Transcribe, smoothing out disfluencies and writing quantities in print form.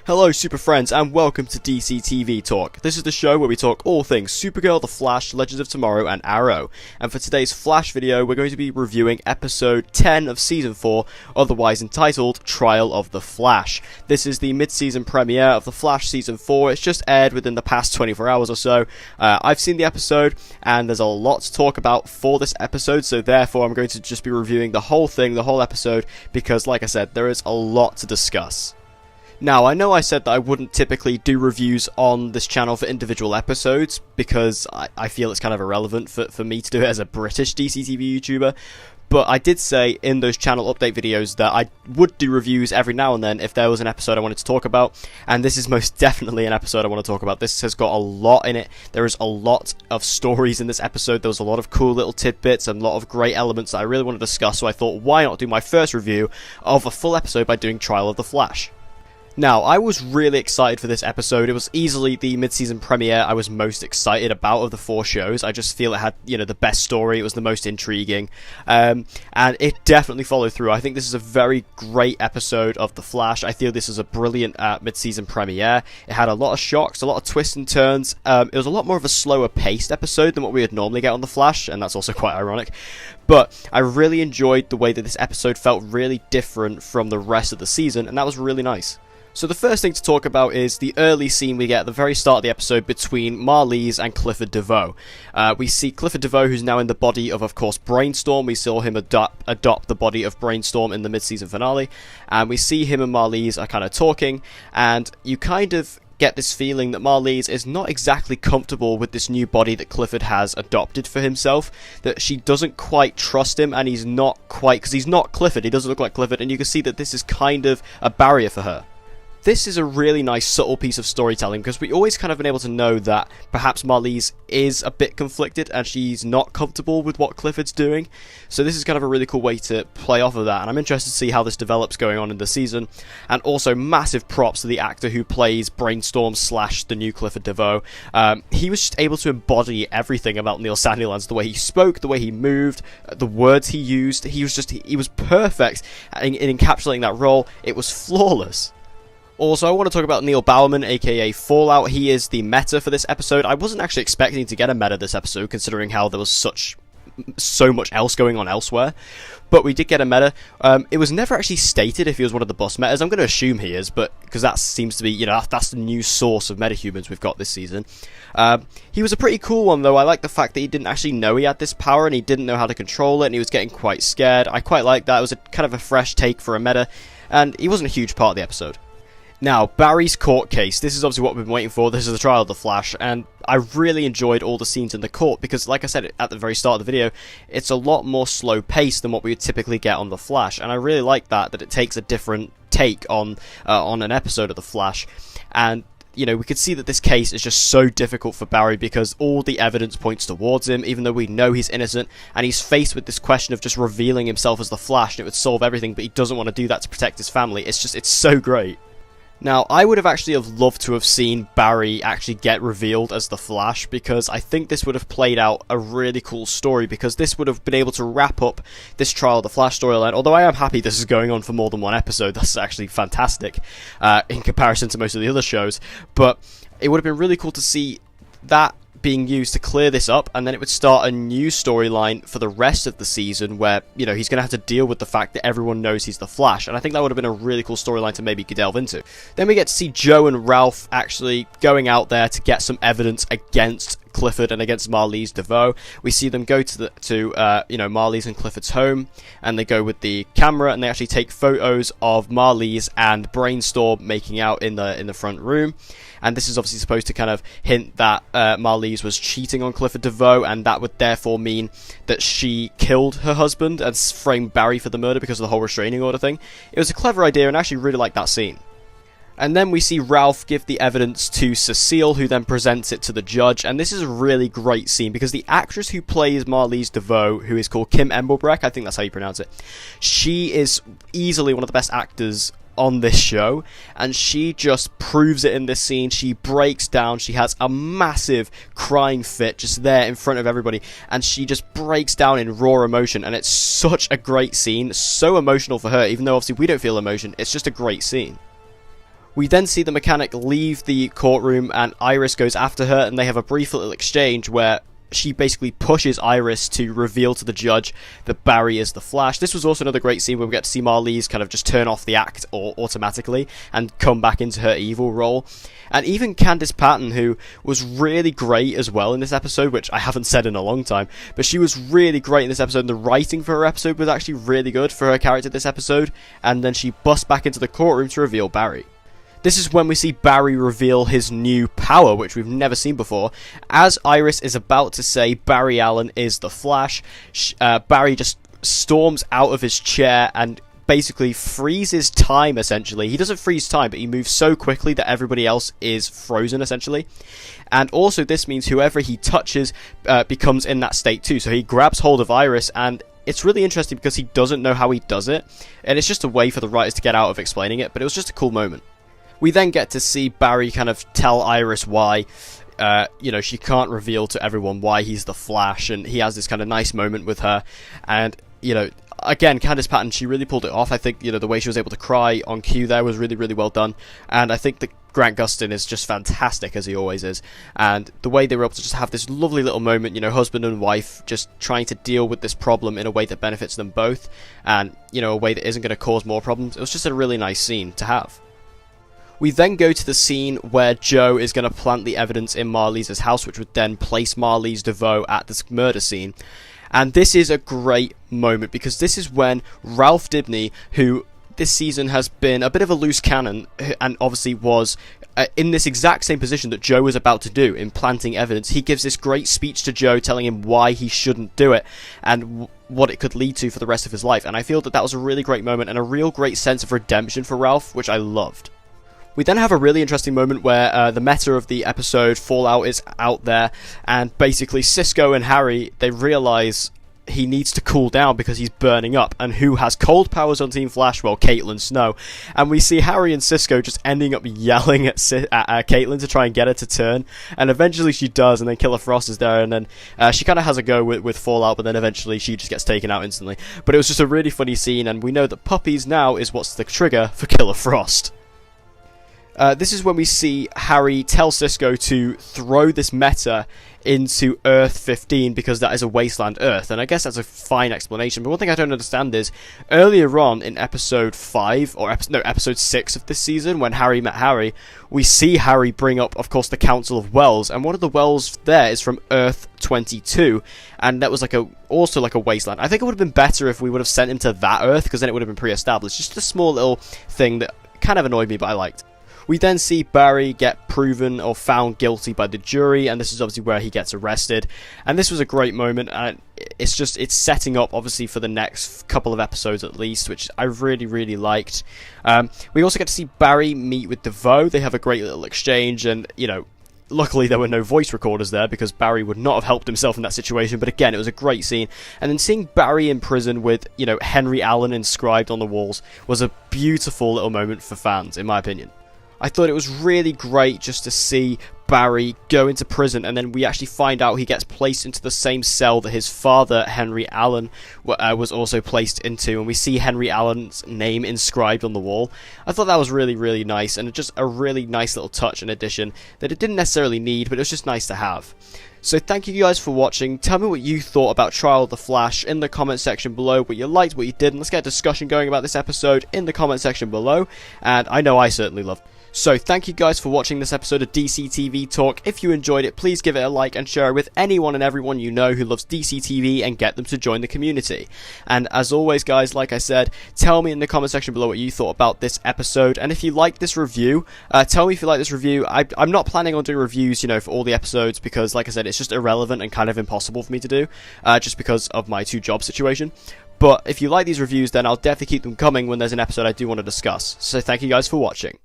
Hello super friends and welcome to DC TV Talk. This is the show where we talk all things Supergirl, The Flash, Legends of Tomorrow and Arrow. And for today's Flash video we're going to be reviewing episode 10 of season 4, otherwise entitled Trial of the Flash. This is the mid-season premiere of The Flash season 4. It's just aired within the past 24 hours or so. I've seen the episode and there's a lot to talk about for this episode, so therefore I'm going to just be reviewing the whole thing, the whole episode, because like I said, there is a lot to discuss. Now, I know I said that I wouldn't typically do reviews on this channel for individual episodes, because I feel it's kind of irrelevant for me to do it as a British DC TV YouTuber, but I did say in those channel update videos that I would do reviews every now and then if there was an episode I wanted to talk about, and this is most definitely an episode I want to talk about. This has got a lot in it. There is a lot of stories in this episode. There was a lot of cool little tidbits and a lot of great elements that I really want to discuss, so I thought, why not do my first review of a full episode by doing Trial of the Flash? Now, I was really excited for this episode. It was easily the mid-season premiere I was most excited about of the 4 shows. I just feel it had, the best story. It was the most intriguing. And it definitely followed through. I think this is a very great episode of The Flash. I feel this is a brilliant mid-season premiere. It had a lot of shocks, a lot of twists and turns. It was a lot more of a slower-paced episode than what we would normally get on The Flash, and that's also quite ironic. But I really enjoyed the way that this episode felt really different from the rest of the season, and that was really nice. So the first thing to talk about is the early scene we get at the very start of the episode between Marlize and Clifford DeVoe. We see Clifford DeVoe, who's now in the body of course, Brainstorm. We saw him adopt the body of Brainstorm in the mid-season finale. And we see him and Marlize are kind of talking, and you kind of get this feeling that Marlize is not exactly comfortable with this new body that Clifford has adopted for himself, that she doesn't quite trust him, and he's not quite, because he's not Clifford, he doesn't look like Clifford, and you can see that this is kind of a barrier for her. This is a really nice, subtle piece of storytelling, because we always kind of been able to know that perhaps Marlize is a bit conflicted and she's not comfortable with what Clifford's doing. So this is kind of a really cool way to play off of that, and I'm interested to see how this develops going on in the season. And also massive props to the actor who plays Brainstorm / the new Clifford DeVoe. He was just able to embody everything about Neil Sandilands, the way he spoke, the way he moved, the words he used. He was perfect in encapsulating that role. It was flawless. Also, I want to talk about Neil Bowerman, aka Fallout. He is the meta for this episode. I wasn't actually expecting to get a meta this episode, considering how there was so much else going on elsewhere. But we did get a meta. It was never actually stated if he was one of the boss metas. I'm going to assume he is, but because that seems to be, that's the new source of metahumans we've got this season. He was a pretty cool one, though. I like the fact that he didn't actually know he had this power, and he didn't know how to control it, and he was getting quite scared. I quite like that. It was a kind of a fresh take for a meta, and he wasn't a huge part of the episode. Now, Barry's court case. This is obviously what we've been waiting for. This is the trial of the Flash, and I really enjoyed all the scenes in the court because, like I said at the very start of the video, it's a lot more slow-paced than what we would typically get on the Flash, and I really like that it takes a different take on an episode of the Flash. And we could see that this case is just so difficult for Barry because all the evidence points towards him, even though we know he's innocent, and he's faced with this question of just revealing himself as the Flash, and it would solve everything, but he doesn't want to do that to protect his family. It's so great. Now, I would have actually loved to have seen Barry actually get revealed as the Flash, because I think this would have played out a really cool story, because this would have been able to wrap up this Trial of the Flash storyline, although I am happy this is going on for more than one episode. That's actually fantastic in comparison to most of the other shows, but it would have been really cool to see that being used to clear this up, and then it would start a new storyline for the rest of the season where, he's going to have to deal with the fact that everyone knows he's the Flash, and I think that would have been a really cool storyline to maybe delve into. Then we get to see Joe and Ralph actually going out there to get some evidence against Clifford and against Marlize DeVoe. We see them go to Marlize and Clifford's home, and they go with the camera and they actually take photos of Marlize and Brainstorm making out in the front room. And this is obviously supposed to kind of hint that Marlize was cheating on Clifford DeVoe, and that would therefore mean that she killed her husband and framed Barry for the murder because of the whole restraining order thing. It was a clever idea, and I actually really like that scene. And then we see Ralph give the evidence to Cecile, who then presents it to the judge. And this is a really great scene because the actress who plays Marlize DeVoe, who is called Kim Embelbrecht, I think that's how you pronounce it, she is easily one of the best actors on this show, and she just proves it in this scene. She breaks down, she has a massive crying fit just there in front of everybody, and she just breaks down in raw emotion, and it's such a great scene, so emotional for her, even though obviously we don't feel emotion. It's just a great scene. We then see the mechanic leave the courtroom and Iris goes after her, and they have a brief little exchange where she basically pushes Iris to reveal to the judge that Barry is the Flash. This was also another great scene where we get to see Marlize kind of just turn off the act automatically and come back into her evil role. And even Candice Patton, who was really great as well in this episode, which I haven't said in a long time, but she was really great in this episode, and the writing for her episode was actually really good for her character this episode, and then she busts back into the courtroom to reveal Barry. This is when we see Barry reveal his new power, which we've never seen before. As Iris is about to say Barry Allen is the Flash, Barry just storms out of his chair and basically freezes time, essentially. He doesn't freeze time, but he moves so quickly that everybody else is frozen, essentially. And also this means whoever he touches becomes in that state too. So he grabs hold of Iris, and it's really interesting because he doesn't know how he does it. And it's just a way for the writers to get out of explaining it, but it was just a cool moment. We then get to see Barry kind of tell Iris why, she can't reveal to everyone why he's the Flash, and he has this kind of nice moment with her. And, again, Candice Patton, she really pulled it off. I think, the way she was able to cry on cue there was really, really well done. And I think that Grant Gustin is just fantastic, as he always is. And the way they were able to just have this lovely little moment, husband and wife just trying to deal with this problem in a way that benefits them both, and, a way that isn't going to cause more problems. It was just a really nice scene to have. We then go to the scene where Joe is going to plant the evidence in Marlize's house, which would then place Marlize DeVoe at this murder scene. And this is a great moment, because this is when Ralph Dibny, who this season has been a bit of a loose cannon, and obviously was in this exact same position that Joe was about to do, in planting evidence, he gives this great speech to Joe telling him why he shouldn't do it, and what it could lead to for the rest of his life. And I feel that that was a really great moment, and a real great sense of redemption for Ralph, which I loved. We then have a really interesting moment where the meta of the episode, Fallout, is out there, and basically Cisco and Harry, they realise he needs to cool down because he's burning up. And who has cold powers on Team Flash? Well, Caitlin Snow. And we see Harry and Cisco just ending up yelling at Caitlin to try and get her to turn, and eventually she does, and then Killer Frost is there, and then she kind of has a go with Fallout, but then eventually she just gets taken out instantly. But it was just a really funny scene, and we know that puppies now is what's the trigger for Killer Frost. This is when we see Harry tell Cisco to throw this meta into Earth 15 because that is a wasteland Earth, and I guess that's a fine explanation, but one thing I don't understand is, earlier on in episode 5, or episode 6 of this season, when Harry met Harry, we see Harry bring up, of course, the Council of Wells, and one of the wells there is from Earth 22, and that was also like a wasteland. I think it would have been better if we would have sent him to that Earth, because then it would have been pre-established. Just a small little thing that kind of annoyed me, but I liked. We then see Barry get proven or found guilty by the jury, and this is obviously where he gets arrested. And this was a great moment, and it's setting up obviously for the next couple of episodes at least, which I really, really liked. We also get to see Barry meet with DeVoe. They have a great little exchange, and luckily there were no voice recorders there because Barry would not have helped himself in that situation, but again, it was a great scene. And then seeing Barry in prison with, Henry Allen inscribed on the walls was a beautiful little moment for fans, in my opinion. I thought it was really great just to see Barry go into prison, and then we actually find out he gets placed into the same cell that his father, Henry Allen, was also placed into, and we see Henry Allen's name inscribed on the wall. I thought that was really, really nice, and just a really nice little touch and addition that it didn't necessarily need, but it was just nice to have. So thank you guys for watching. Tell me what you thought about Trial of the Flash in the comment section below, what you liked, what you didn't. Let's get a discussion going about this episode in the comment section below, and I know I certainly loved it. So thank you guys for watching this episode of DC TV Talk. If you enjoyed it, please give it a like and share it with anyone and everyone you know who loves DC TV, and get them to join the community. And as always guys, like I said, tell me in the comment section below what you thought about this episode, and if you like this review, tell me if you like this review. I'm not planning on doing reviews, for all the episodes, because like I said, it's just irrelevant and kind of impossible for me to do, just because of my 2-job situation. But if you like these reviews, then I'll definitely keep them coming when there's an episode I do want to discuss. So thank you guys for watching.